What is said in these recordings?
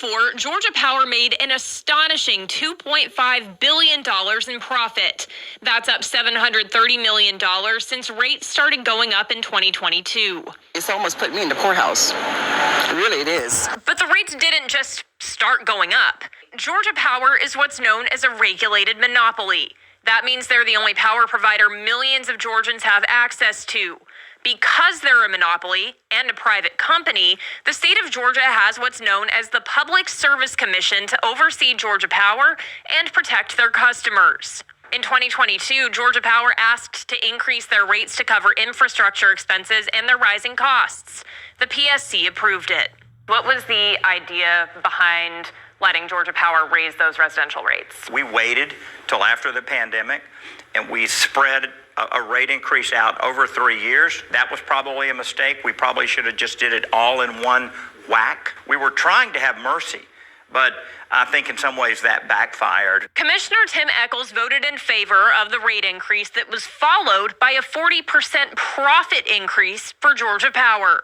2024, Georgia Power made an astonishing $2.5 billion in profit. That's up $730 million since rates started going up in 2022. It's almost put me in the poorhouse. Really, it is. But the rates didn't just start going up. Georgia Power is what's known as a regulated monopoly. That means they're the only power provider millions of Georgians have access to. Because they're a monopoly and a private company, the state of Georgia has what's known as the Public Service Commission to oversee Georgia Power and protect their customers. In 2022, Georgia Power asked to increase their rates to cover infrastructure expenses and their rising costs. The PSC approved it. What was the idea behind letting Georgia Power raise those residential rates? We waited till after the pandemic and we spread a rate increase out over 3 years. That was probably a mistake. We probably should have just did it all in one whack. We were trying to have mercy, but I think in some ways that backfired. Commissioner Tim Echols voted in favor of the rate increase that was followed by a 40% profit increase for Georgia Power.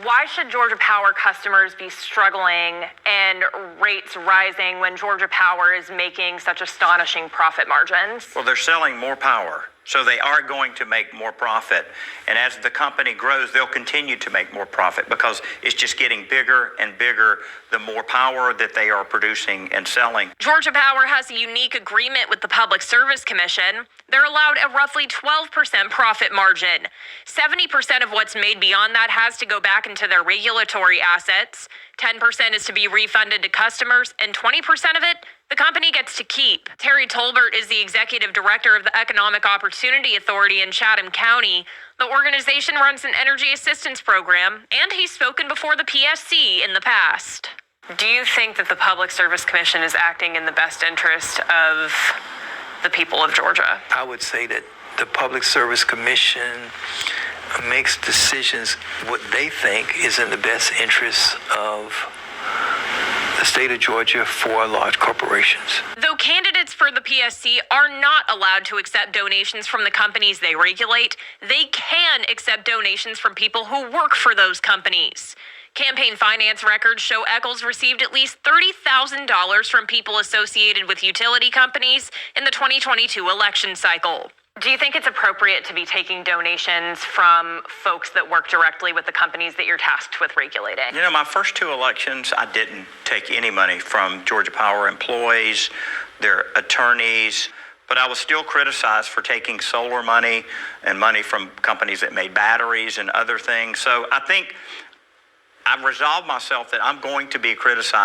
Why should Georgia Power customers be struggling and rates rising when Georgia Power is making such astonishing profit margins? Well, they're selling more power, so they are going to make more profit. And as the company grows, they'll continue to make more profit because it's just getting bigger and bigger the more power that they are producing and selling. Georgia Power has a unique agreement with the Public Service Commission. They're allowed a roughly 12% profit margin. 70% of what's made beyond that has to go back into their regulatory assets. 10% is to be refunded to customers, and 20% of it, the company gets to keep. Terry Tolbert is the executive director of the Economic Opportunity Authority in Chatham County. The organization runs an energy assistance program, and he's spoken before the PSC in the past. Do you think that the Public Service Commission is acting in the best interest of the people of Georgia? I would say that the Public Service Commission makes decisions what they think is in the best interest of the state of Georgia for large corporations. Though candidates for the PSC are not allowed to accept donations from the companies they regulate, they can accept donations from people who work for those companies. Campaign finance records show Echols received at least $30,000 from people associated with utility companies in the 2022 election cycle. Do you think it's appropriate to be taking donations from folks that work directly with the companies that you're tasked with regulating? You know, my first two elections, I didn't take any money from Georgia Power employees, their attorneys, but I was still criticized for taking solar money and money from companies that made batteries and other things. So I think I've resolved myself that I'm going to be criticized